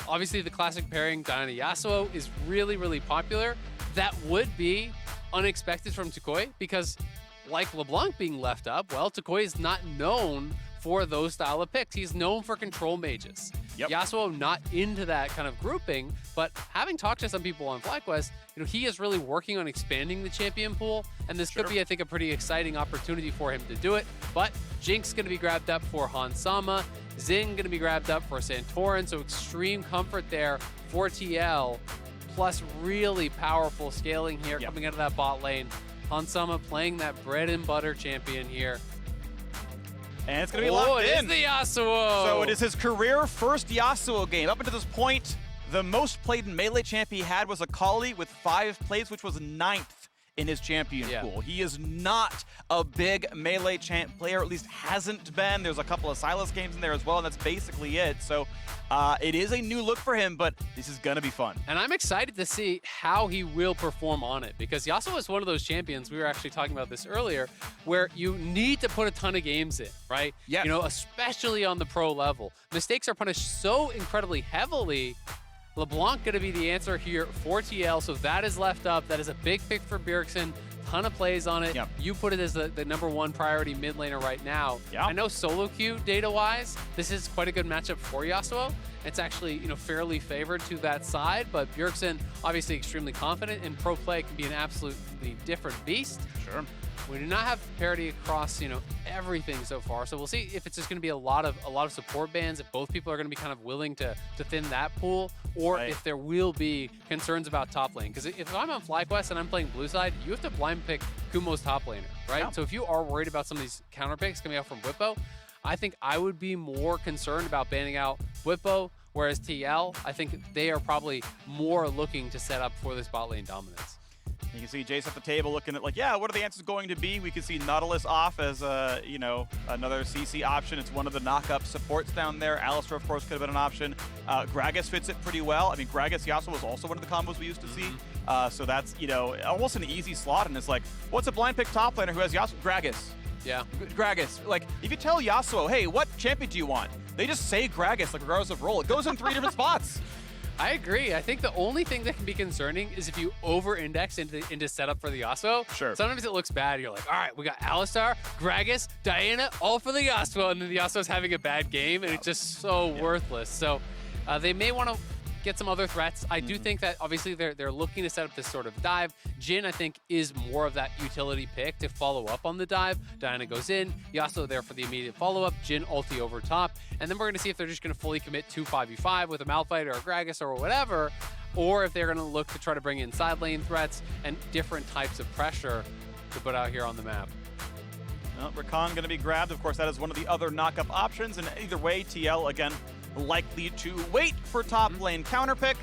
Obviously, the classic pairing Diana Yasuo is really, really popular. That would be unexpected from Tukoi because, like LeBlanc being left up, well, Tukoi is not known for those style of picks. He's known for control mages. Yep. Yasuo not into that kind of grouping, but having talked to some people on FlyQuest, he is really working on expanding the champion pool, and this could be, I think, a pretty exciting opportunity for him to do it. But Jinx going to be grabbed up for Hansama, Xin going to be grabbed up for Santorin, so extreme comfort there for TL, plus really powerful scaling here coming out of that bot lane. Hansama playing that bread and butter champion here. And it's going to be locked in. It is the Yasuo! So it is his career first Yasuo game. Up until this point, the most played Melee champ he had was Akali with 5 plays, which was 9th in his champion pool. He is not a big Melee champ player, at least hasn't been. There's a couple of Sylas games in there as well, and that's basically it. So it is a new look for him, but this is going to be fun. And I'm excited to see how he will perform on it, because Yasuo is one of those champions, we were actually talking about this earlier, where you need to put a ton of games in, right? Yeah. Especially on the pro level. Mistakes are punished so incredibly heavily. LeBlanc going to be the answer here for TL, so that is left up. That is a big pick for Bjergsen. Ton of plays on it. Yep. You put it as the #1 priority mid laner right now. Yeah. I know solo queue data-wise, this is quite a good matchup for Yasuo. It's actually, fairly favored to that side, but Bjergsen obviously extremely confident, and pro play can be an absolutely different beast. Sure. We do not have parity across, everything so far. So we'll see if it's just going to be a lot of support bans, if both people are going to be kind of willing to thin that pool, or if there will be concerns about top lane. Because if I'm on FlyQuest and I'm playing blue side, you have to blind pick Kumo's top laner, right? Yeah. So if you are worried about some of these counter picks coming out from Bwipo, I think I would be more concerned about banning out Bwipo, whereas TL, I think they are probably more looking to set up for this bot lane dominance. You can see Jace at the table looking at what are the answers going to be? We can see Nautilus off as another CC option. It's one of the knock-up supports down there. Alistar, of course, could have been an option. Gragas fits it pretty well. I mean, Gragas Yasuo was also one of the combos we used to see. So that's, almost an easy slot. And it's like, what's a blind pick top laner who has Yasuo? Gragas. Yeah. Gragas. Like, if you tell Yasuo, hey, what champion do you want? They just say Gragas, regardless of role. It goes in 3 different spots. I agree. I think the only thing that can be concerning is if you over-index into setup for the Yasuo. Sure. Sometimes it looks bad. You're like, all right, we got Alistar, Gragas, Diana, all for the Yasuo, and then the Yasuo's having a bad game, and it's just so worthless. So they may want to get some other threats. I do think that obviously they're looking to set up this sort of dive. Jhin, I think, is more of that utility pick to follow up on the dive. Diana goes in, Yasuo there for the immediate follow-up, Jhin ulti over top, and then we're going to see if they're just going to fully commit to 5v5 with a Malphite or a Gragas or whatever, or if they're going to look to try to bring in side lane threats and different types of pressure to put out here on the map. Well, Rakan going to be grabbed. Of course, that is one of the other knock-up options, and either way, TL, again, likely to wait for top lane counter pick.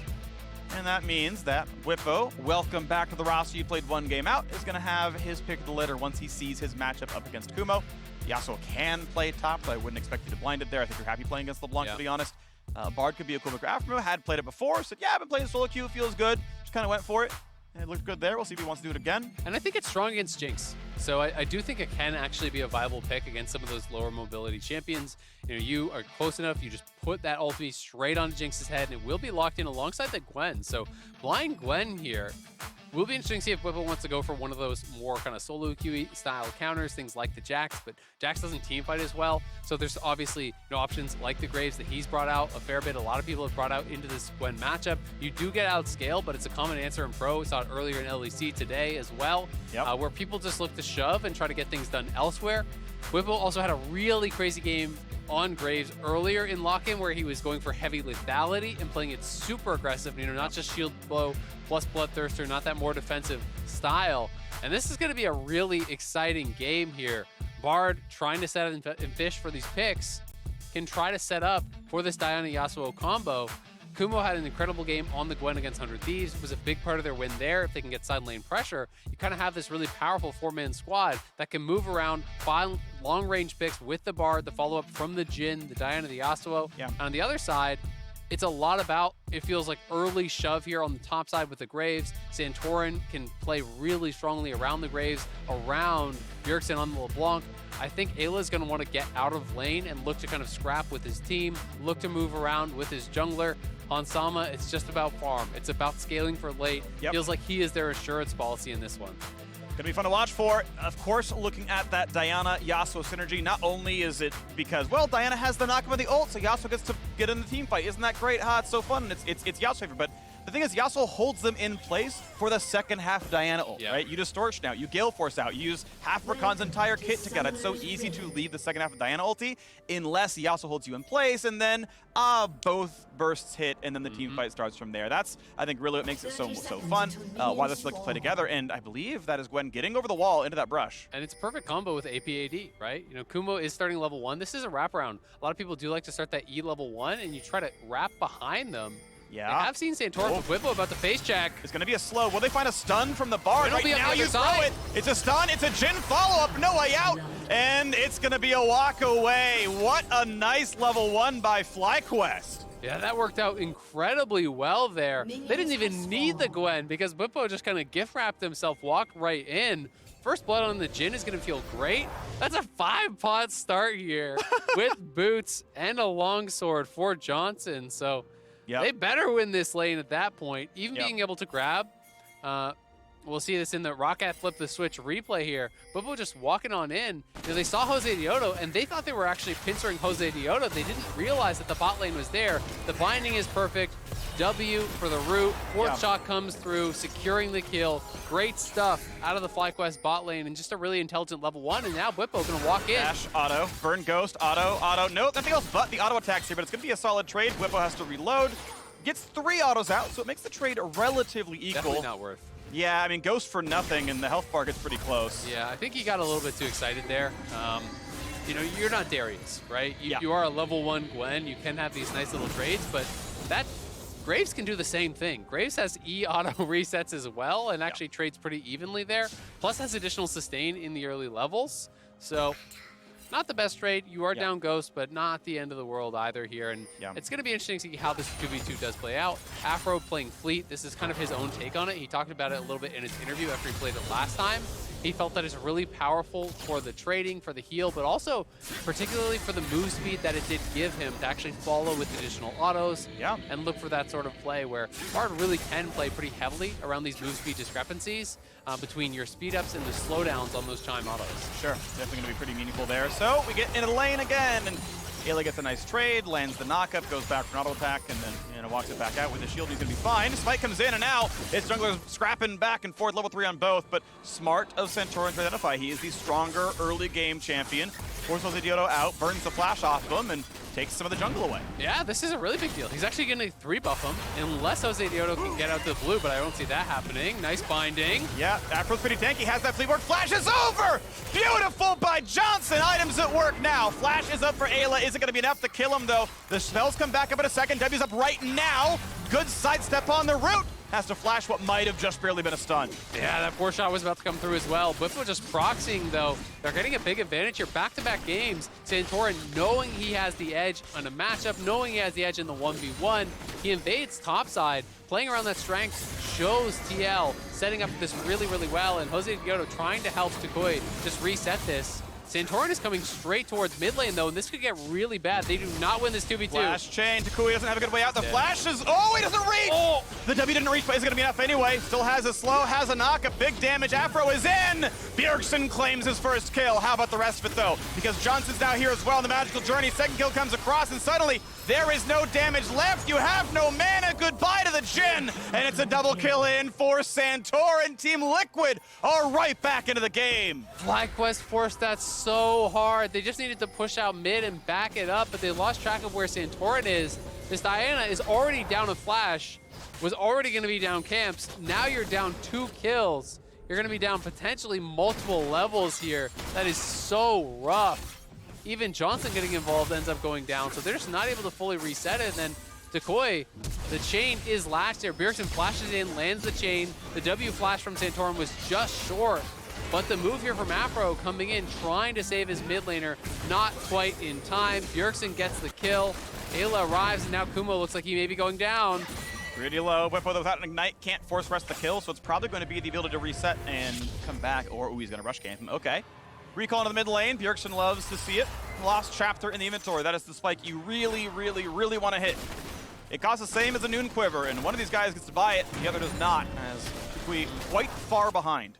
And that means that Bwipo, welcome back to the roster. You played 1 game out, is going to have his pick of the litter once he sees his matchup up against Kumo. Yasuo can play top, but I wouldn't expect you to blind it there. I think you're happy playing against LeBlanc, to be honest. Bard could be a cool graph. Had played it before, said, yeah, I've been playing solo queue, feels good. Just kind of went for it. It looked good there. We'll see if he wants to do it again. And I think it's strong against Jinx. So I do think it can actually be a viable pick against some of those lower mobility champions. You are close enough, you just put that ulti straight on Jinx's head, and it will be locked in alongside the Gwen. So blind Gwen here. Will be interesting to see if Bwipo wants to go for one of those more kind of solo QE style counters, things like the Jax, but Jax doesn't team fight as well. So there's obviously options like the Graves that he's brought out a fair bit. A lot of people have brought out into this Gwen matchup. You do get outscaled, but it's a common answer in pro. We saw it earlier in LEC today as well, where people just look to shove and try to get things done elsewhere. Bwipo also had a really crazy game on Graves earlier in lock-in where he was going for heavy lethality and playing it super aggressive, not just shield blow plus bloodthirster, not that more defensive style. And this is going to be a really exciting game here. Bard trying to set up and fish for these picks can try to set up for this Diana Yasuo combo. Kumo had an incredible game on the Gwen against 100 Thieves. It was a big part of their win there. If they can get side lane pressure, you kind of have this really powerful 4-man squad that can move around, find long-range picks with the Bard, the follow-up from the Jhin, the Diana, the Yasuo. Yeah. And on the other side, It's a lot about, it feels like, early shove here on the top side with the Graves. Santorin can play really strongly around the Graves, around Bjergsen on the LeBlanc. I think Ayla's going to want to get out of lane and look to kind of scrap with his team, look to move around with his jungler. On Sama, it's just about farm. It's about scaling for late. Feels like he is their assurance policy in this one. Gonna be fun to watch for. Of course, looking at that Diana-Yasuo synergy, not only is it because, well, Diana has the knock of the ult, so Yasuo gets to get in the team fight. Isn't that great? It's so fun. It's Yasuo's favorite, but the thing is, Yasuo holds them in place for the second half Diana ult, right? You Distortion out, you Gale Force out, you use half Rakan's entire kit to get it. It's so easy to leave the second half of Diana ulti unless Yasuo holds you in place, and then both bursts hit, and then the team fight starts from there. That's, I think, really what makes it so fun, why this like to play together, and I believe that is Gwen getting over the wall into that brush. And it's a perfect combo with AP/AD, right? You know, Kumo is starting level 1. This is a wraparound. A lot of people do like to start that E level 1, and you try to wrap behind them. Yeah. I have seen Santorin with Whippo about the face check. It's going to be a slow. Will they find a stun from the bar? It'll Right be on now the you other throw side. it. It's a stun. It's a Jhin follow-up. No way out. And it's going to be a walk away. What a nice level 1 by FlyQuest. Yeah, that worked out incredibly well there. They didn't even need the Gwen because Whippo just kind of gift wrapped himself, walked right in. First blood on the Jhin is going to feel great. That's a 5-pot start here with boots and a longsword for Johnson. So they better win this lane at that point. Even being able to grab, we'll see this in the Roccat flip the switch replay here. Whippo just walking on in. You know, they saw Jose Diodo, and they thought they were actually pincering Jose Diodo. They didn't realize that the bot lane was there. The binding is perfect. W for the root. Fourth shot comes through, securing the kill. Great stuff out of the FlyQuest bot lane, and just a really intelligent level 1. And now Whippo gonna walk in. Dash, auto, burn ghost, auto. No, nothing else but the auto attacks here, but it's gonna be a solid trade. Whippo has to reload. Gets 3 autos out, so it makes the trade relatively equal. Definitely not worth. Yeah, I mean, ghost for nothing, and the health bar gets pretty close. Yeah, I think he got a little bit too excited there. You know, you're not Darius, right? You are a level 1 Gwen. You can have these nice little trades, but that Graves can do the same thing. Graves has E auto resets as well and actually trades pretty evenly there. Plus has additional sustain in the early levels. So not the best trade. You are down Ghost, but not the end of the world either here. And it's going to be interesting to see how this 2v2 does play out. Afro playing Fleet. This is kind of his own take on it. He talked about it a little bit in his interview after he played it last time. He felt that it's really powerful for the trading, for the heal, but also particularly for the move speed that it did give him to actually follow with additional autos and look for that sort of play where Bard really can play pretty heavily around these move speed discrepancies between your speed ups and the slowdowns on those chime autos. Sure, definitely going to be pretty meaningful there. So we get into the lane again, and Ayla gets a nice trade, lands the knockup, goes back for an auto attack, and then walks it back out with the shield. He's going to be fine. Spike comes in, and now it's junglers scrapping back and forth, level 3 on both, but smart of Santorin to identify. He is the stronger early game champion. Forces Jose Diodo out, burns the flash off of him, and takes some of the jungle away. Yeah, this is a really big deal. He's actually going to 3-buff him, unless Jose Diodo can get out to the blue, but I don't see that happening. Nice binding. Yeah, Afro's pretty tanky, has that fleet work. Flash is over! Beautiful by Johnson. Items at work now. Flash is up for Ayla. Is it going to be enough to kill him, though? The spells come back up in a second. W's up right now. Good sidestep on the route. Has to flash what might have just barely been a stun. Yeah, that 4-shot was about to come through as well. Whippo just proxying, though. They're getting a big advantage here. Back-to-back games. Santorin, knowing he has the edge on a matchup, knowing he has the edge in the 1v1, he invades topside. Playing around that strength shows TL, setting up this really, really well. And Jose Diodo trying to help Tukoi just reset this. Santorin is coming straight towards mid lane, though, and this could get really bad. They do not win this 2v2. Flash chain. Takui doesn't have a good way out. The flash is... Oh, he doesn't reach! Oh. The W didn't reach, but it's going to be enough anyway. Still has a slow, has a knock, a big damage. Afro is in! Bjergsen claims his first kill. How about the rest of it, though? Because Johnson's now here as well in the magical journey. Second kill comes across, and suddenly there is no damage left. You have no mana. Goodbye to the Jhin. And it's a double kill in for Santorin. Team Liquid are right back into the game. FlyQuest forced that so hard. They just needed to push out mid and back it up, but they lost track of where Santorin is. This Diana is already down a flash, was already going to be down camps. Now you're down 2 kills. You're going to be down potentially multiple levels here. That is so rough. Even Johnson getting involved ends up going down, so they're just not able to fully reset it. And then Tukoi, the chain is lashed there. Bjergsen flashes in, lands the chain. The W flash from Santorin was just short. But the move here from Afro coming in, trying to save his mid laner, not quite in time. Bjergsen gets the kill. Ayla arrives, and now Kumo looks like he may be going down. Pretty low. Whippo without an ignite can't force rest the kill, so it's probably going to be the ability to reset and come back. Or, ooh, he's going to rush camp him. Okay. Recall into the mid lane. Bjergsen loves to see it. Lost chapter in the inventory. That is the spike you really, really, really want to hit. It costs the same as a Noon Quiver, and one of these guys gets to buy it, the other does not, as we quite far behind.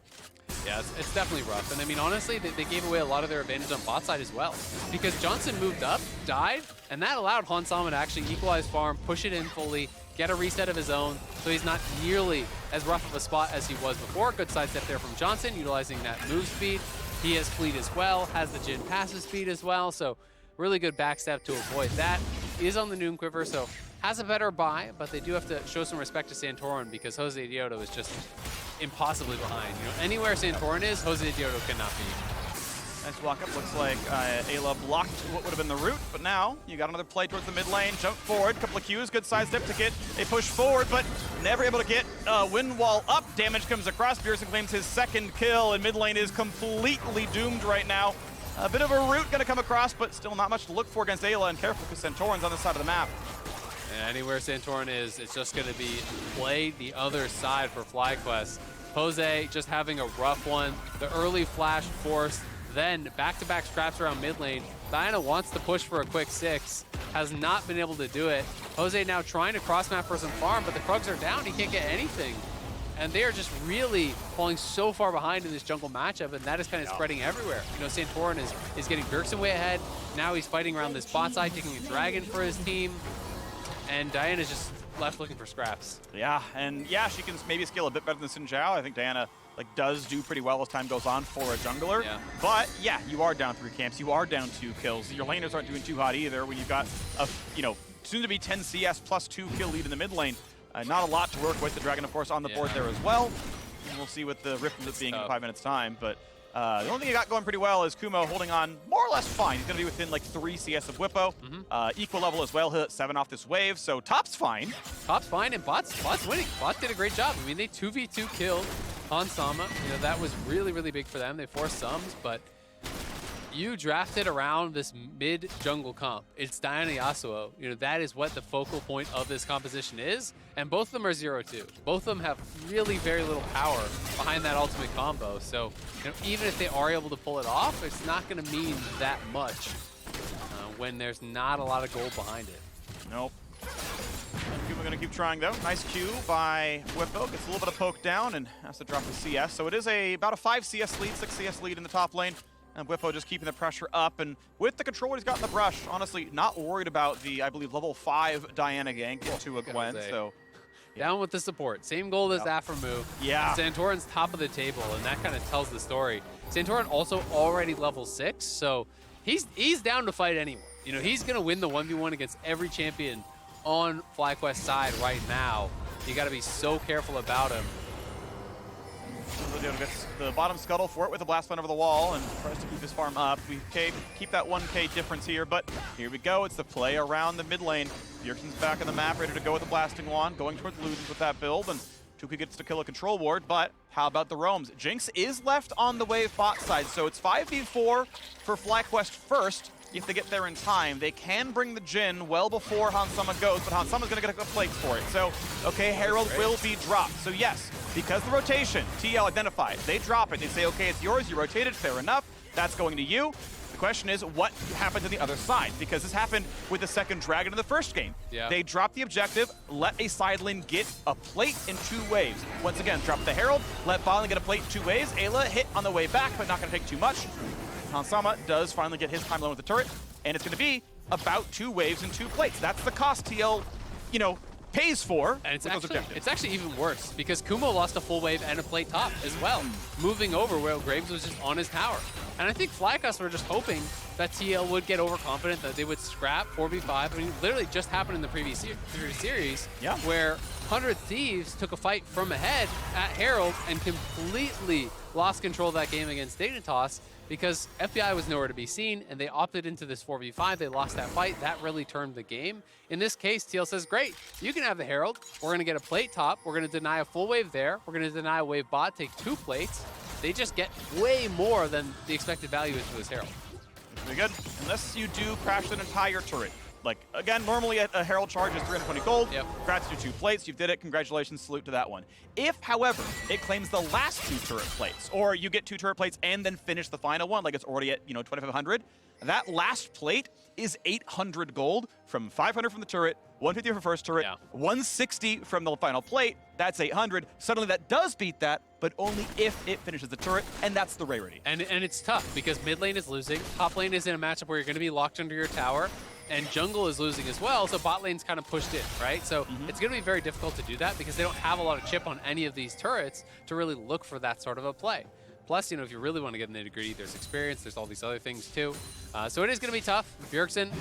Yeah, it's definitely rough. And I mean, honestly, they gave away a lot of their advantage on bot side as well. Because Johnson moved up, died, and that allowed Hansama to actually equalize farm, push it in fully, get a reset of his own, so he's not nearly as rough of a spot as he was before. Good sidestep there from Johnson, utilizing that move speed. He has fleet as well, has the Jhin passive speed as well, so really good backstep to avoid that. Is on the Noon Quiver, so has a better buy, but they do have to show some respect to Santorin because Jose Diodo is just impossibly behind. You know, anywhere Santorin is, Jose Diodo cannot be. Nice walk up. Looks like Ayla blocked what would have been the route, but now you got another play towards the mid lane. Jump forward, couple of Qs, good side step to get a push forward, but never able to get wind wall up. Damage comes across. Bjergsen claims his second kill, and mid lane is completely doomed right now. A bit of a route going to come across, but still not much to look for against Ayla, and careful because Santorin's on the side of the map. And anywhere Santorin is, it's just going to be play the other side for FlyQuest. Jose just having a rough one. The early flash force, then back-to-back scraps around mid lane. Diana wants to push for a quick 6, has not been able to do it. Jose now trying to cross-map for some farm, but the Krugs are down. He can't get anything. And they are just really falling so far behind in this jungle matchup, and that is kind of spreading everywhere. You know, Santorin is getting Bjergsen way ahead. Now he's fighting around this bot side, taking a dragon for his team. And Diana's just left looking for scraps. Yeah, and yeah, she can maybe scale a bit better than Xin Zhao. I think Diana does do pretty well as time goes on for a jungler. Yeah. But yeah, you are down 3 camps. You are down 2 kills. Your laners aren't doing too hot either when you've got a, soon to be 10 CS plus 2 kill lead in the mid lane. Not a lot to work with. The dragon, of course, on the board there as well. And we'll see what the Rift ends up being in 5 minutes time. But the only thing he got going pretty well is Kumo holding on more or less fine. He's going to be within 3 CS of Whippo. Equal level as well. He'll hit 7 off this wave. So top's fine. Top's fine, and bot's winning. Bot did a great job. I mean, they 2v2 killed Hansama. You know, that was really, really big for them. They forced sums, but you drafted around this mid-jungle comp. It's Diana Yasuo. You know, that is what the focal point of this composition is, and both of them are 0-2. Both of them have really very little power behind that ultimate combo, so even if they are able to pull it off, it's not going to mean that much when there's not a lot of gold behind it. Nope. We're going to keep trying, though. Nice Q by Whippo. Gets a little bit of poke down and has to drop the CS. So it is about a 5 CS lead, 6 CS lead in the top lane. And Whippo just keeping the pressure up. And with the control he's got in the brush, honestly, not worried about the, I believe, level 5 Diana gank into a Gwen. So down with the support. Same gold as Aphromu. Yeah. Santorin's top of the table, and that kind of tells the story. Santorin also already level 6, so he's down to fight anyone. You know, he's going to win the 1v1 against every champion on FlyQuest side right now. You got to be so careful about him. Gets the bottom scuttle for it with a blast point over the wall and tries to keep his farm up. We keep that 1k difference here, but here we go. It's the play around the mid lane. Bjergsen's back on the map, ready to go with the blasting wand, going towards Ludens with that build, and Tuki gets to kill a control ward, but how about the roams? Jinx is left on the wave bot side, so it's 5v4 for FlyQuest first. If they get there in time, they can bring the Jhin well before Hansama goes, but Hansama's going to get a plates for it. So, okay, Herald will be dropped. So yes, because the rotation, TL identified, they drop it. They say, okay, it's yours, you rotated, fair enough. That's going to you. The question is, what happens on the other side? Because this happened with the second dragon in the first game. Yeah. They dropped the objective, let a side lane get a plate in 2 waves. Once again, drop the Herald, let bot lane get a plate in 2 waves. Ayla hit on the way back, but not going to take too much. Hansama does finally get his time limit with the turret, and it's going to be about 2 waves and 2 plates. That's the cost TL, pays for. And it's actually even worse, because Kumo lost a full wave and a plate top as well, moving over where Graves was just on his tower. And I think FlyQuest were just hoping that TL would get overconfident, that they would scrap 4v5. I mean, literally just happened in the previous series, where 100 Thieves took a fight from ahead at Herald and completely lost control of that game against Dignitas, because FBI was nowhere to be seen, and they opted into this 4v5. They lost that fight. That really turned the game. In this case, TL says, great, you can have the Herald. We're going to get a plate top. We're going to deny a full wave there. We're going to deny a wave bot, take 2 plates. They just get way more than the expected value is for this Herald. Pretty good. Unless you do crash an entire turret. Like, again, normally a Herald charge is 320 gold. Yep. Congrats to 2 plates. You did it. Congratulations. Salute to that one. If, however, it claims the last 2 turret plates, or you get 2 turret plates and then finish the final one, like it's already at, 2,500, that last plate is 800 gold from 500 from the turret, 150 from first turret, 160 from the final plate. That's 800. Suddenly that does beat that, but only if it finishes the turret, and that's the rarity. And it's tough because mid lane is losing, top lane is in a matchup where you're going to be locked under your tower, and jungle is losing as well, so bot lane's kind of pushed in, right? So it's going to be very difficult to do that because they don't have a lot of chip on any of these turrets to really look for that sort of a play. Plus, if you really want to get nitty-gritty, there's experience, there's all these other things too. So it is going to be tough. Bjergsen,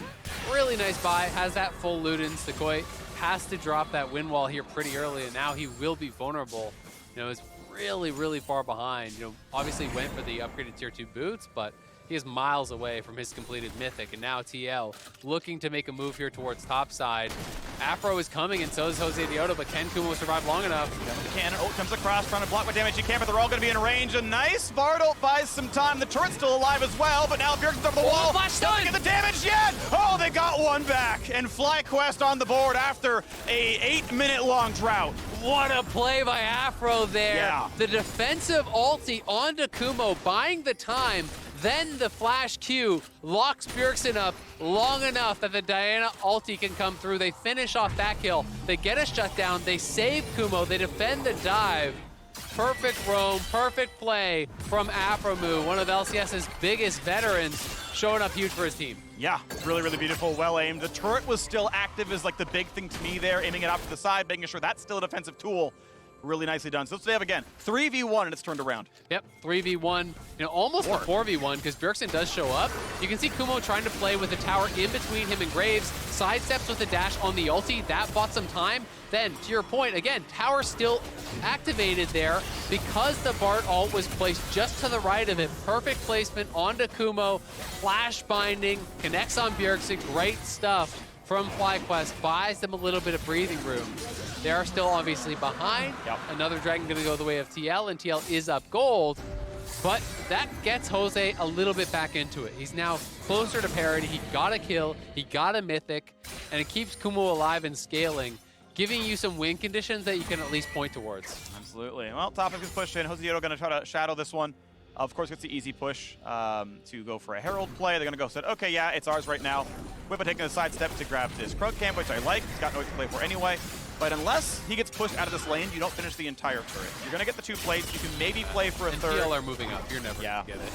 really nice buy, has that full Luden. Sequoia has to drop that wind wall here pretty early, and now he will be vulnerable. Is really, really far behind. Obviously went for the upgraded tier 2 boots, but he is miles away from his completed Mythic, and now TL looking to make a move here towards top side. Afro is coming, and so is Jose Dioto, but can Kumo survive long enough? The cannon ult comes across, trying to block what damage he can, but they're all going to be in range. A nice Bard ult buys some time. The turret's still alive as well, but now Bjergsen's over the wall. Doesn't get the damage yet! Oh, they got one back, and FlyQuest on the board after a 8-minute-long drought. What a play by Afro there. Yeah. The defensive ulti onto Kumo, buying the time. Then the flash Q locks Bjergsen up long enough that the Diana ulti can come through. They finish off that kill. They get a shutdown. They save Kumo. They defend the dive. Perfect roam, perfect play from Afromu, one of LCS's biggest veterans, showing up huge for his team. Yeah, really, really beautiful, well aimed. The turret was still active is like the big thing to me there, aiming it off to the side, making sure that's still a defensive tool. Really nicely done. So let's have again 3v1 and it's turned around. Yep, 3v1, almost a 4v1 because Bjergsen does show up. You can see Kumo trying to play with the tower in between him and Graves, sidesteps with the dash on the ulti. That bought some time. Then, to your point, again, tower still activated there because the Bard ult was placed just to the right of it. Perfect placement onto Kumo, flash binding, connects on Bjergsen. Great stuff from FlyQuest, buys them a little bit of breathing room. They are still obviously behind. Yep. Another dragon going to go the way of TL, and TL is up gold. But that gets Jose a little bit back into it. He's now closer to parity. He got a kill, he got a mythic, and it keeps Kumo alive and scaling, giving you some win conditions that you can at least point towards. Absolutely. Well, top is pushed in. Jose Dioto going to try to shadow this one. Of course, gets the easy push to go for a Herald play. They're going to go said, okay, yeah, it's ours right now. Whippa taking a side step to grab this Krug camp, which I like. He's got noise to play for anyway. But unless he gets pushed out of this lane, you don't finish the entire turret. You're going to get the 2 plates. You can maybe play for a third. And TL are moving up. You're never going to get it.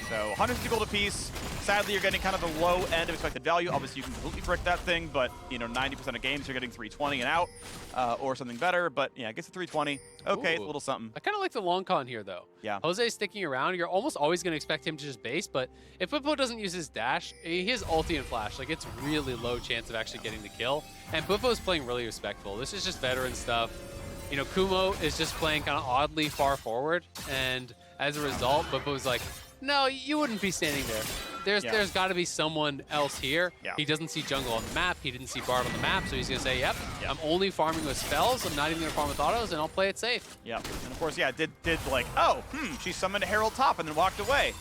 So 150 gold apiece. Sadly, you're getting kind of the low end of expected value. Obviously, you can completely brick that thing, but 90% of games you're getting 320 and out, or something better. But yeah, it gets to 320. Okay, it's a little something. I kind of like the long con here, though. Yeah. Jose's sticking around. You're almost always going to expect him to just base, but if Bwipo doesn't use his dash, he has ulti and flash. Like, it's really low chance of actually getting the kill. And Bwipo's playing really respectful. This is just veteran stuff. Kumo is just playing kind of oddly far forward, and as a result, Bwipo's like, no, you wouldn't be standing there. There's got to be someone else here. Yeah. He doesn't see jungle on the map. He didn't see Bard on the map, so he's going to say, yep, I'm only farming with spells. I'm not even going to farm with autos, and I'll play it safe. Yeah, and of course, yeah, did like, oh, she summoned a Herald top and then walked away.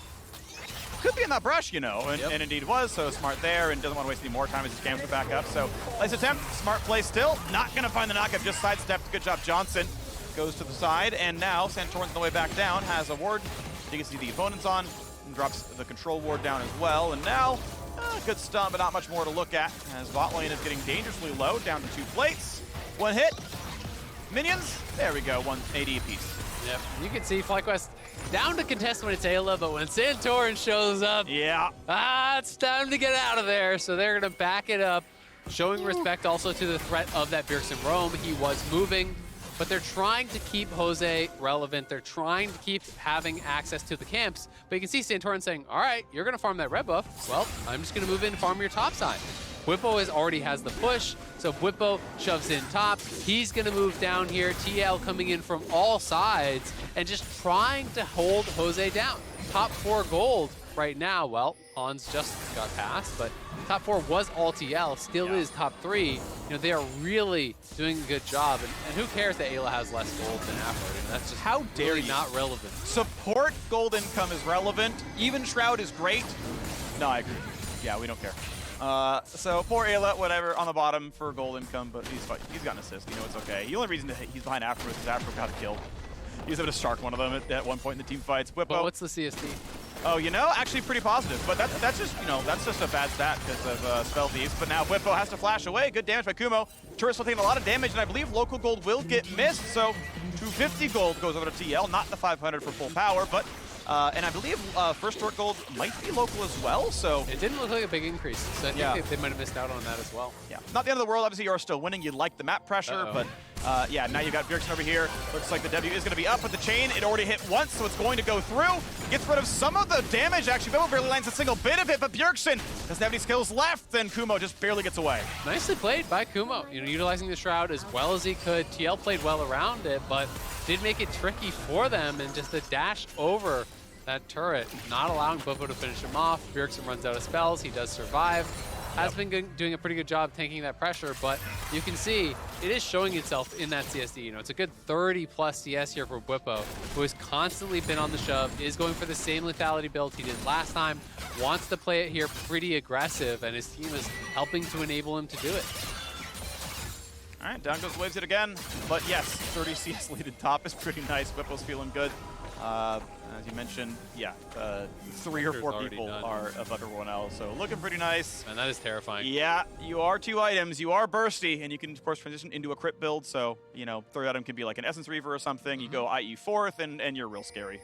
Could be in that brush, and indeed was, so smart there, and doesn't want to waste any more time as his cams are back up. So, nice attempt, smart play still. Not going to find the knockup, just sidestepped. Good job, Johnson. Goes to the side, and now Santorin's on the way back down, has a ward. You can see the opponents on, and drops the control ward down as well. And now, good stun, but not much more to look at, as bot lane is getting dangerously low, down to 2 plates. 1 hit. Minions, there we go, 180 apiece. Yep, you can see FlyQuest down to contest when it's Ayla, but when Santorin shows up, it's time to get out of there. So they're going to back it up, showing respect also to the threat of that Bjergsen roam. He was moving, but they're trying to keep Jose relevant. They're trying to keep having access to the camps. But you can see Santorin saying, all right, you're going to farm that red buff. Well, I'm just going to move in and farm your top side. Bwipo already has the push, so Bwipo shoves in top. He's going to move down here. TL coming in from all sides and just trying to hold Jose down. Top 4 gold right now. Well, Hans just got past, but top 4 was all TL, still is top 3. They are really doing a good job. And who cares that Ayla has less gold than Afro? That's just how dare really you. Not relevant. Support gold income is relevant. Even Shroud is great. No, I agree. Yeah, we don't care. So poor Ayla, whatever, on the bottom for gold income, but he's fine. He's got an assist. You know, it's okay. The only reason he's behind Afro is because Afro got a kill. He was able to shark one of them at one point in the team fights. Whippo. But what's the CSD? Oh, you know, actually pretty positive. But that's just, you know, that's just a bad stat because of Spell Thieves. But now Whippo has to flash away. Good damage by Kumo. Turret's still taking a lot of damage, and I believe local gold will get missed. So 250 gold goes over to TL, not the 500 for full power, but and I believe first turret gold might be local as well. So it didn't look like a big increase. So I think they might have missed out on that as well. Yeah, not the end of the world. Obviously, you're still winning. You like the map pressure, but yeah, now you've got Bjergsen over here. Looks like the W is going to be up with the chain. It already hit once, so it's going to go through. Gets rid of some of the damage. Actually, Bill barely lands a single bit of it, but Bjergsen doesn't have any skills left, and Kumo just barely gets away. Nicely played by Kumo. You know, utilizing the Shroud as well as he could. TL played well around it, but did make it tricky for them, and just the dash over that turret, not allowing Bufo to finish him off. Bjergsen runs out of spells. He does survive. Has been doing a pretty good job tanking that pressure, but you can see it is showing itself in that CSD. You know, it's a good 30+ CS here for Whippo, who has constantly been on the shove, is going for the same lethality build he did last time, wants to play it here pretty aggressive, and his team is helping to enable him to do it. All right, down goes Waves it again. But yes, 30 CS lead at top is pretty nice. Whippo's feeling good. As you mentioned, yeah, 3 or 4 people are above everyone else, so looking pretty nice. And that is terrifying. Yeah, you are 2 items. You are bursty, and you can, of course, transition into a crit build, so, you know, 3rd item can be like an Essence Reaver or something. You go IE 4th, and you're real scary.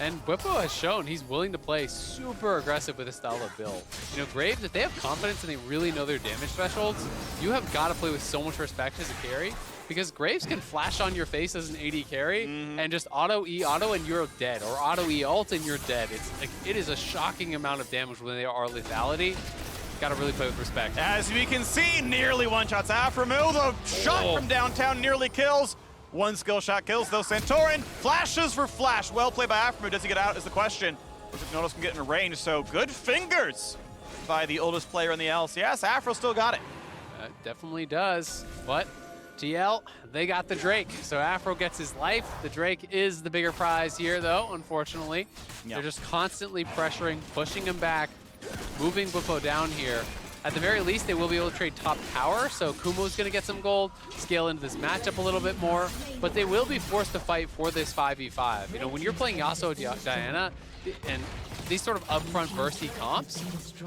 And Whippo has shown he's willing to play super aggressive with his style of build. You know, Graves, if they have confidence and they really know their damage thresholds, you have got to play with so much respect as a carry, because Graves can flash on your face as an AD carry and just auto-E auto and you're dead, or auto-E ult and you're dead. It's like, it is a shocking amount of damage when they are lethality. Got to really play with respect. As we can see, nearly one-shots Afremu. The shot from downtown nearly kills. 1 skill shot kills, though. Santorin flashes for flash. Well played by Afremu. Does he get out is the question. No one else can get in range, so good fingers by the oldest player in the LCS. Afro still got it. Definitely does, but TL, they got the Drake. So Afro gets his life. The Drake is the bigger prize here, though, unfortunately. Yep. They're just constantly pressuring, pushing him back, moving Bufo down here. At the very least, they will be able to trade top tower, so Kumo's going to get some gold, scale into this matchup a little bit more, but they will be forced to fight for this 5v5. You know, when you're playing Yasuo Diana, and these sort of upfront bursty comps,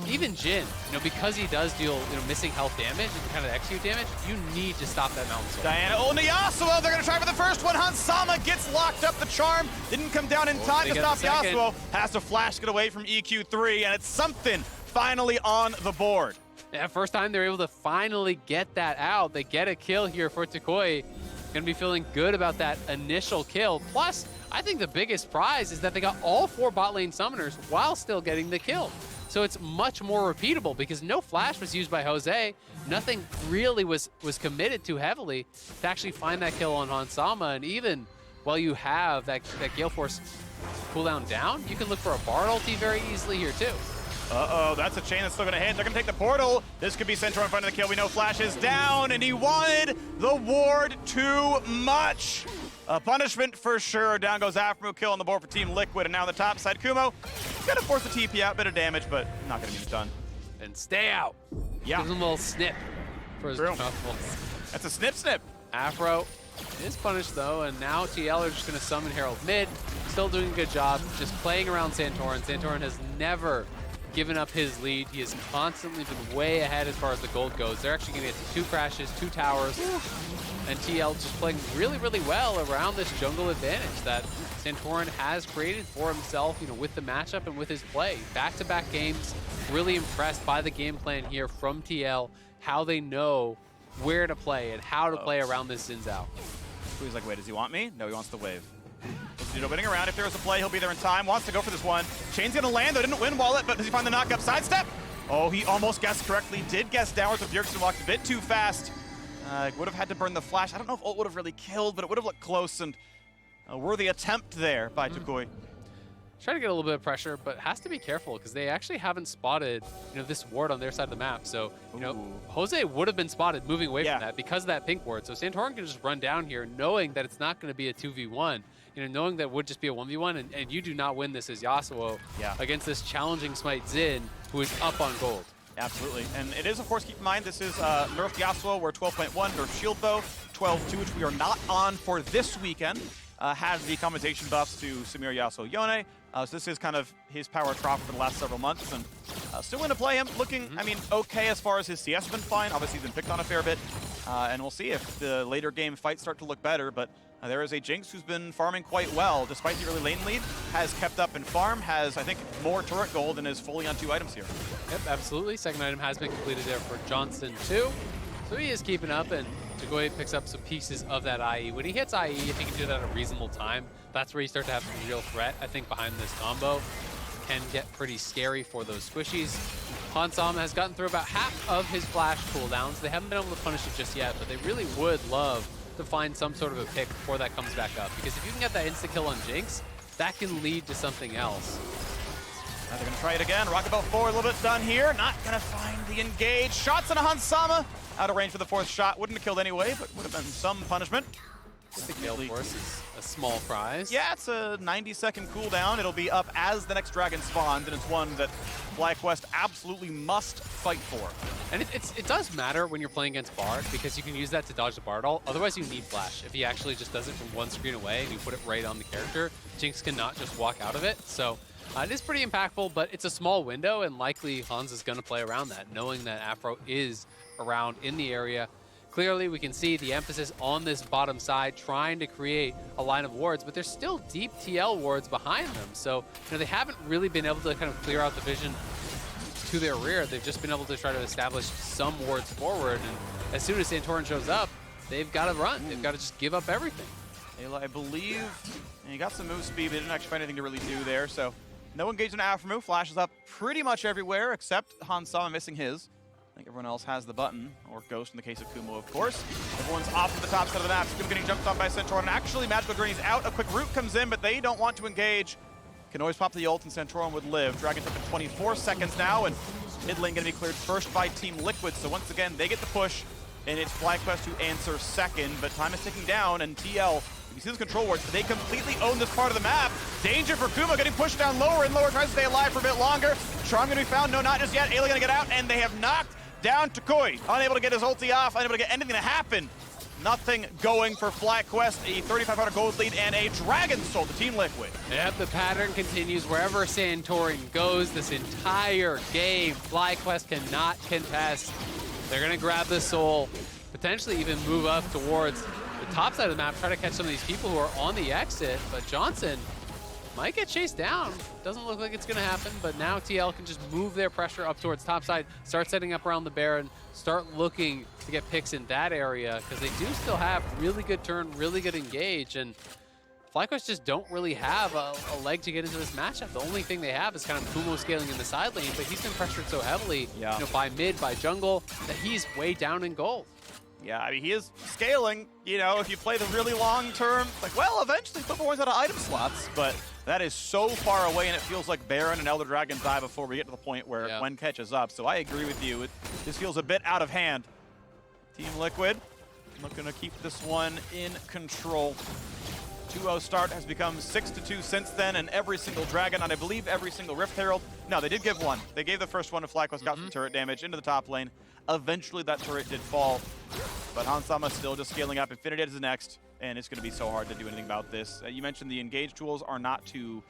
even Jhin, you know, because he does deal, you know, missing health damage and kind of execute damage, you need to stop that Mountain Soul. Diana, Yasuo, they're going to try for the first one. Hansama gets locked up. The charm didn't come down in time to stop Yasuo. Has to flash get away from EQ3, and it's something finally on the board. Yeah, first time they're able to finally get that out. They get a kill here for Tukoi. Gonna be feeling good about that initial kill. Plus, I think the biggest prize is that they got all 4 bot lane summoners while still getting the kill. So it's much more repeatable because no flash was used by Jose. Nothing really was committed too heavily to actually find that kill on Hansama. And even while you have that Gale Force cooldown down, you can look for a Bard ulti very easily here too. Uh-oh, that's a chain that's still going to hit. They're going to take the portal. This could be Central in front of the kill. We know Flash is down, and he wanted the ward too much. A punishment for sure. Down goes Afremu, kill on the board for Team Liquid, and now on the top side, Kumo. He's going to force the TP out, bit of damage, but not going to get done. And stay out. Yeah. Gives him a little snip for his mouthfuls. That's a snip. Afro is punished, though, and now TL are just going to summon Herald mid. Still doing a good job, just playing around Santorin. Santorin has never given up his lead. He has constantly been way ahead as far as the gold goes. They're actually going to get to 2 crashes, 2 towers, and TL just playing really, really well around this jungle advantage that Santorin has created for himself, you know, with the matchup and with his play. Back-to-back games, really impressed by the game plan here from TL, how they know where to play and how to play around this Xin Zhao. He's like, wait, does he want me? No, he wants the wave. Winning around. If there was a play, he'll be there in time. Wants to go for this one. Chain's gonna land, though. Didn't win wallet, but does he find the knock-up sidestep? Oh, he almost guessed correctly. Did guess downwards, but Bjergsen walked a bit too fast. Would have had to burn the flash. I don't know if ult would have really killed, but it would have looked close, and a worthy attempt there by Tukoi. Try to get a little bit of pressure, but has to be careful because they actually haven't spotted, you know, this ward on their side of the map. So, you know, Jose would have been spotted moving away from that because of that pink ward. So Santorin can just run down here knowing that it's not going to be a 2v1. You know, knowing that it would just be a 1v1, and you do not win this as Yasuo against this challenging Smite Xin, who is up on gold. Absolutely. And it is, of course, keep in mind, this is nerfed Yasuo. We're 12.1, nerfed Shield Bow, 12.2, which we are not on for this weekend. Has the compensation buffs to Samir Yasuo Yone. So this is kind of his power drop for the last several months. And still going to play him. Looking, I mean, okay as far as his CS has been fine. Obviously, he's been picked on a fair bit. And we'll see if the later game fights start to look better. But there is a Jinx who's been farming quite well, despite the early lane lead. Has kept up in farm, has, I think, more turret gold, and is fully on 2 items here. Yep, absolutely. Second item has been completed there for Johnson, too. So he is keeping up, and Jagoy picks up some pieces of that IE. When he hits IE, if he can do that at a reasonable time, that's where you start to have some real threat, I think, behind this combo. Can get pretty scary for those squishies. Hansama has gotten through about half of his flash cooldowns. They haven't been able to punish it just yet, but they really would love to find some sort of a pick before that comes back up. Because if you can get that insta-kill on Jinx, that can lead to something else. Now they're going to try it again. Rocket Belt 4 a little bit done here. Not going to find the engage. Shots on a Hansama. Out of range for the 4th shot. Wouldn't have killed anyway, but would have been some punishment. The Gale Force is a small prize. Yeah, it's a 90-second cooldown. It'll be up as the next dragon spawns, and it's one that FlyQuest absolutely must fight for. And it does matter when you're playing against Bard, because you can use that to dodge the Bard ult. Otherwise, you need Flash. If he actually just does it from one screen away and you put it right on the character, Jinx cannot just walk out of it. So it is pretty impactful, but it's a small window, and likely Hans is going to play around that, knowing that Afro is around in the area. Clearly, we can see the emphasis on this bottom side, trying to create a line of wards, but there's still deep TL wards behind them. So, they haven't really been able to kind of clear out the vision to their rear. They've just been able to try to establish some wards forward. And as soon as Santorin shows up, they've got to run. They've got to just give up everything. Ayla, I believe, and he got some move speed, but he didn't actually find anything to really do there. So, no engagement Afro. Flash is up pretty much everywhere, except Hansama missing his. I think everyone else has the button, or Ghost in the case of Kumo, of course. Everyone's off to the top side of the map. Still getting jumped on by Santorin. And actually, Magical Journey's out. A quick root comes in, but they don't want to engage. Can always pop the ult, and Santorin would live. Dragon's up in 24 seconds now, and mid lane going to be cleared first by Team Liquid. So once again, they get the push, and it's FlyQuest who answers second. But time is ticking down, and TL, you see those control wards, they completely own this part of the map. Danger for Kumo, getting pushed down lower and lower, tries to stay alive for a bit longer. Charm going to be found, no, not just yet. Ayla going to get out, and they have knocked down Takoi, unable to get his ulti off, unable to get anything to happen. Nothing going for FlyQuest, a 3,500 gold lead and a Dragon Soul to Team Liquid. Yep, the pattern continues wherever Santorin goes this entire game. FlyQuest cannot contest. They're going to grab the soul, potentially even move up towards the top side of the map, try to catch some of these people who are on the exit, but Johnson might get chased down. Doesn't look like it's going to happen, but now TL can just move their pressure up towards top side, start setting up around the Baron, start looking to get picks in that area, because they do still have really good turn, really good engage, and FlyQuest just don't really have a leg to get into this matchup. The only thing they have is kind of Kumo scaling in the side lane, but he's been pressured so heavily by mid, by jungle, that he's way down in gold. Yeah, I mean, he is scaling, if you play the really long term, like, well, eventually Flipper runs out of item slots, but that is so far away, and it feels like Baron and Elder Dragon die before we get to the point where Gwen catches up. So I agree with you. This feels a bit out of hand. Team Liquid looking to keep this one in control. 2-0 start has become 6-2 since then, and every single Dragon, and I believe every single Rift Herald. No, they did give one. They gave the first one to FlyQuest, got some turret damage into the top lane. Eventually that turret did fall, but Hansama still just scaling up. Infinity is next, and it's going to be so hard to do anything about this. You mentioned the engage tools are not too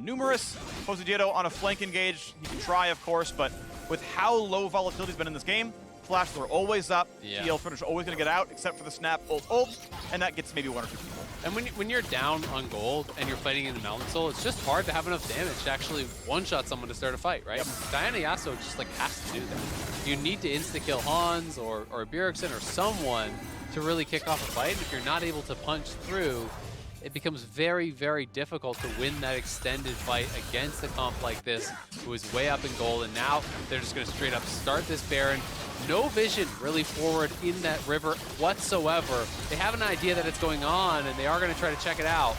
numerous. Positito on a flank engage, he can try, of course, but with how low volatility's been in this game, Flash, they're always up. TL finish always going to get out, except for the snap ult, and that gets maybe 1 or 2 people. And when you're down on gold and you're fighting in the Mountain Soul, it's just hard to have enough damage to actually one-shot someone to start a fight, right? Diana Yasuo just has to do that. You need to insta-kill Hans or Bjergsen or someone to really kick off a fight. If you're not able to punch through, it becomes very, very difficult to win that extended fight against a comp like this, who is way up in gold, and now they're just going to straight up start this Baron. No vision really forward in that river whatsoever. They have an idea that it's going on, and they are going to try to check it out.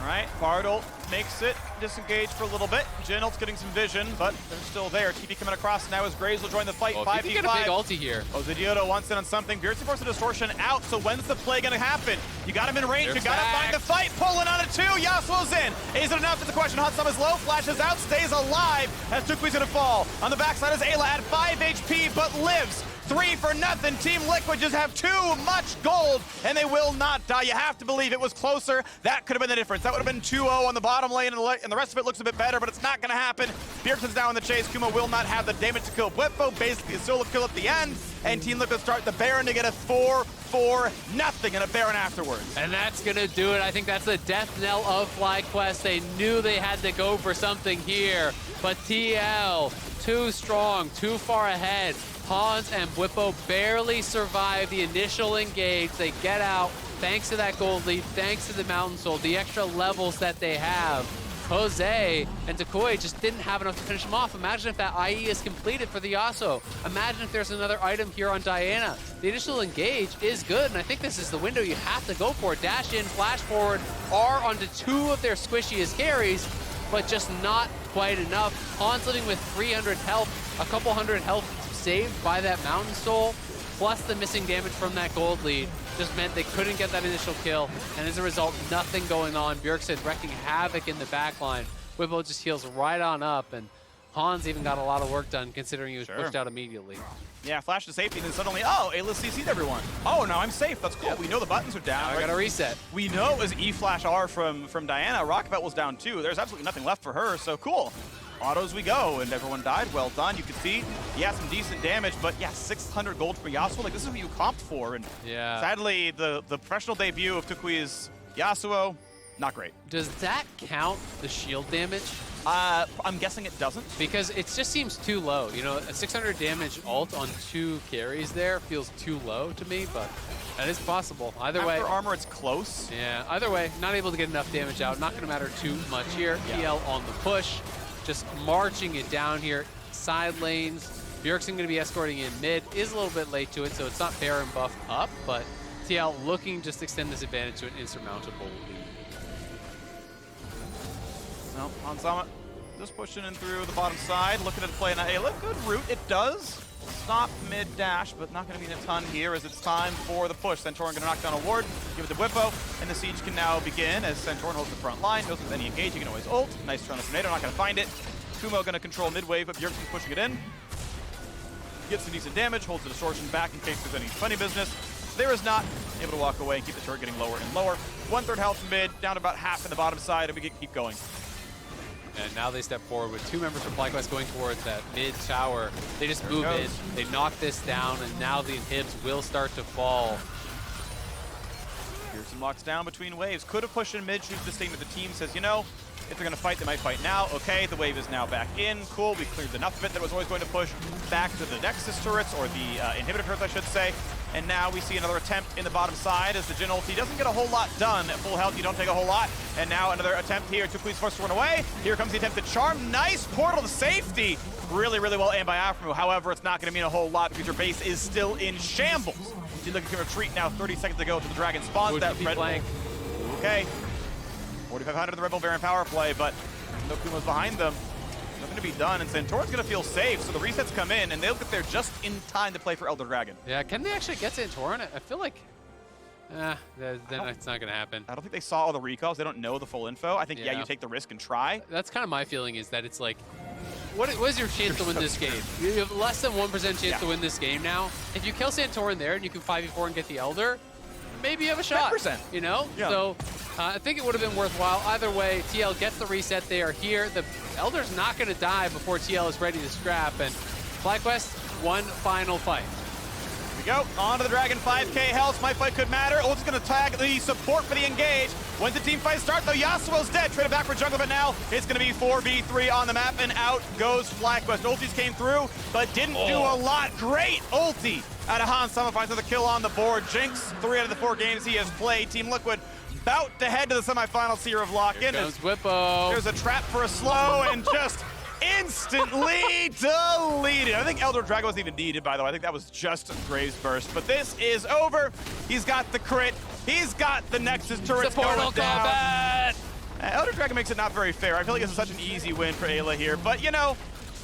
All right, Bardal makes it disengage for a little bit. Jinult's getting some vision, but they're still there. TP coming across now as Graves will join the fight. 5v5. You can get a big ulti here. Ozidioto wants in on something. Beerdsy forces a distortion out, so when's the play gonna happen? You got him in range, you gotta find the fight. Pulling on it too, Yasuo's in. Is it enough? It's a question. Hansam is low, flashes out, stays alive as Tukui's gonna fall. On the backside is Ayla at 5 HP, but lives. 3 for nothing. Team Liquid just have too much gold, and they will not die. You have to believe it was closer. That could have been the difference. That would have been 2-0 on the bottom lane, and the rest of it looks a bit better, but it's not going to happen. Bjergsen's now in the chase. Kuma will not have the damage to kill Bwipo. Basically, a solo kill at the end, and Team Liquid start the Baron to get a 4-4-0 and a Baron afterwards. And that's going to do it. I think that's the death knell of FlyQuest. They knew they had to go for something here, but TL, too strong, too far ahead. Hans and Bwipo barely survive the initial engage. They get out thanks to that gold lead, thanks to the Mountain Soul, the extra levels that they have. Jose and Takui just didn't have enough to finish him off. Imagine if that IE is completed for the Yasuo. Imagine if there's another item here on Diana. The initial engage is good, and I think this is the window you have to go for. Dash in, flash forward, are onto 2 of their squishiest carries, but just not quite enough. Hans living with 300 health, a couple hundred health saved by that Mountain Soul, plus the missing damage from that gold lead, just meant they couldn't get that initial kill, and as a result, nothing going on. Bjergsen wrecking havoc in the backline. Bwipo just heals right on up, and Hans even got a lot of work done considering he was pushed out immediately. Yeah, flash to safety, and then suddenly, oh, Ayla's CC'd everyone. Oh, now I'm safe. That's cool. Yep. We know the buttons are down. Now I got to reset. We know it was E/R from Diana. Rockabelt was down too. There's absolutely nothing left for her, so cool. Autos we go, and everyone died. Well done. You can see he had some decent damage, but yeah, 600 gold for Yasuo. Like, this is what you comped for, and sadly, the professional debut of Tukui's Yasuo, not great. Does that count the shield damage? I'm guessing it doesn't. Because it just seems too low. You know, a 600 damage ult on 2 carries there feels too low to me, but that is possible. Either way. After armor, it's close. Yeah, either way, not able to get enough damage out. Not going to matter too much here. TL on the push. Just marching it down here, side lanes. Bjergsen going to be escorting in mid. Is a little bit late to it, so it's not Baron buff up, but TL looking just to extend this advantage to an insurmountable lead. No, Hansama just pushing in through the bottom side, looking at the play. Now, Ayla, good route. It does stop mid dash, but not going to be a ton here as it's time for the push. Centauran going to knock down a ward, give it to Bwipo, and the siege can now begin as Centauran holds the front line. Goes with any engage, you can always ult. Nice turn on the tornado, not going to find it. Kumo going to control mid wave, but Bjergsen pushing it in. Gets some decent damage, holds the distortion back in case there's any funny business. There is not able to walk away and keep the turret getting lower and lower. 1/3 health mid, down to about half in the bottom side, and we can keep going. And now they step forward with 2 members from FlyQuest going towards that mid tower. They just move in, they knock this down, and now the inhibs will start to fall. Bjergsen locks down between waves. Could have pushed in mid, choose the statement the team says, you know, if they're going to fight, they might fight now. Okay, the wave is now back in. Cool, we cleared enough of it that was always going to push back to the Nexus turrets, or the inhibitor turrets, I should say. And now we see another attempt in the bottom side as the Jin ulti doesn't get a whole lot done. At full health, you don't take a whole lot. And now another attempt here. Tukui's forced to run away. Here comes the attempt to charm. Nice portal to safety. Really, really well aimed by Afro. However, it's not going to mean a whole lot because your base is still in shambles. She's looking to retreat now. 30 seconds to go to the Dragon spawns that red flank. Okay. 4,500 of the Red Bull Baron power play, but no Kumo's behind them. Nothing to be done, and Centauran's going to feel safe, so the resets come in, and they'll get there just in time to play for Elder Dragon. Yeah, can they actually get Centauran? I feel like, then it's not going to happen. I don't think they saw all the recalls. They don't know the full info. I think, yeah, you take the risk and try. That's kind of my feeling, is that it's like, what is your chance to win this game? You have less than 1% chance to win this game now. If you kill Centauran there and you can 5v4 and get the Elder, maybe you have a shot, 10%. You know? Yeah. So I think it would have been worthwhile. Either way, TL gets the reset. They are here. The Elder's not going to die before TL is ready to scrap. And FlyQuest, one final fight. Here we go. On to the Dragon, 5k health. My fight could matter. Ult's going to tag the support for the engage. When's the team fight start, though? Yasuo's dead. Traded back for jungle, but now it's going to be 4v3 on the map, and out goes FlyQuest. Ultis came through, but didn't do a lot. Great ulti out of Hansama. Finds another kill on the board. Jinx, 3 out of the 4 games he has played. Team Liquid about to head to the semifinals here of lock-in. Here goes Bwipo. There's a trap for a slow, and just instantly deleted. I think Elder Dragon wasn't even needed, by the way. I think that was just Graves burst. But this is over. He's got the crit. He's got the Nexus turret going down. Combat. Elder Dragon makes it not very fair. I feel like this is such an easy win for Ayla here, but you know,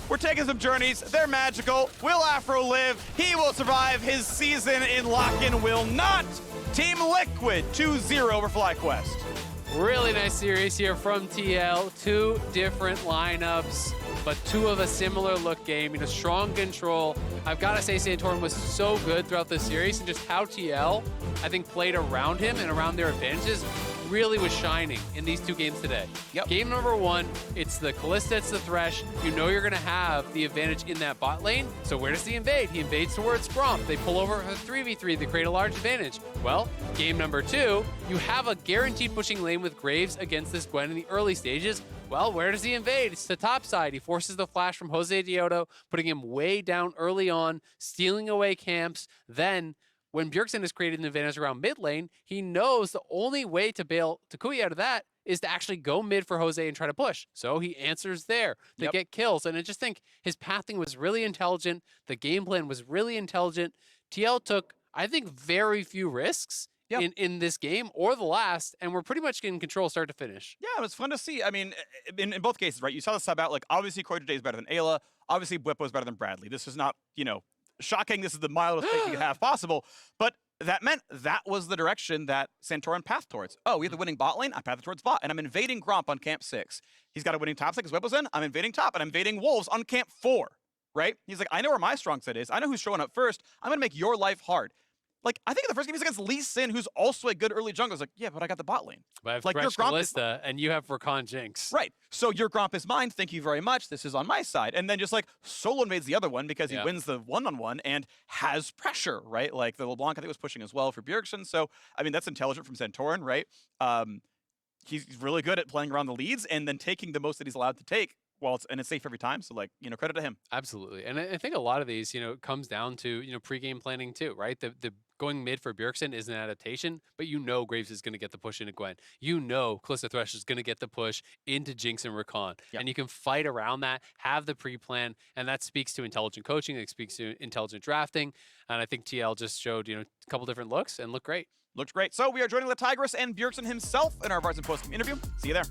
we're taking some journeys. They're magical. Will Afro live? He will survive. His season in lock-in will not. Team Liquid 2-0 over FlyQuest. Really nice series here from TL. 2 different lineups, but 2 of a similar look game. You know, strong control. I've got to say Santorin was so good throughout the series, and just how TL, I think, played around him and around their advantages really was shining in these 2 games today. Yep. Game number 1, it's the Kalista, it's the Thresh. You know you're going to have the advantage in that bot lane. So where does he invade? He invades towards Gromp. They pull over a 3v3. They create a large advantage. Well, game number 2, you have a guaranteed pushing lane with Graves against this Gwen in the early stages. Well, where does he invade? It's the top side. He forces the flash from Jose Dioto, putting him way down early on, stealing away camps. Then when Bjergsen has created an advantage around mid lane, he knows the only way to bail Takui out of that is to actually go mid for Jose and try to push. So he answers there to get kills. And I just think his pathing was really intelligent. The game plan was really intelligent. TL took, I think, very few risks in this game or the last, and we're pretty much in control start to finish. Yeah, it was fun to see. I mean, in both cases, right? You saw the sub out, like, obviously Corey today is better than Ayla. Obviously Bwipo is better than Bradley. This is not, you know, shocking. This is the mildest take you could have possible. But that meant that was the direction that Santorin pathed towards. Oh, we have the winning bot lane. I pathed towards bot, and I'm invading Gromp on camp 6. He's got a winning top 6. Bwipo's in. I'm invading top, and I'm invading Wolves on camp 4. Right? He's like, I know where my strong set is. I know who's showing up first. I'm going to make your life hard. Like, I think in the first game he's against Lee Sin, who's also a good early jungler. He's like, yeah, but I got the bot lane. But I have like, your Kalista, and you have Rakan Jinx. Right. So your Gromp is mine. Thank you very much. This is on my side. And then just like solo invades the other one because he wins the one-on-one and has pressure, right? Like the LeBlanc, I think, was pushing as well for Bjergsen. So, I mean, that's intelligent from Santorin, right? He's really good at playing around the leads and then taking the most that he's allowed to take. Well, it's safe every time. So, like, you know, credit to him. Absolutely. And I think a lot of these, you know, comes down to, you know, pregame planning too, right? The going mid for Bjergsen is an adaptation, but you know Graves is going to get the push into Gwen. You know Kalista Thresh is going to get the push into Jinx and Rakan. Yep. And you can fight around that, have the pre-plan, and that speaks to intelligent coaching, it speaks to intelligent drafting. And I think TL just showed, you know, a couple different looks and looked great. Looked great. So we are joining the Tigress and Bjergsen himself in our Varsity post-game interview. See you there.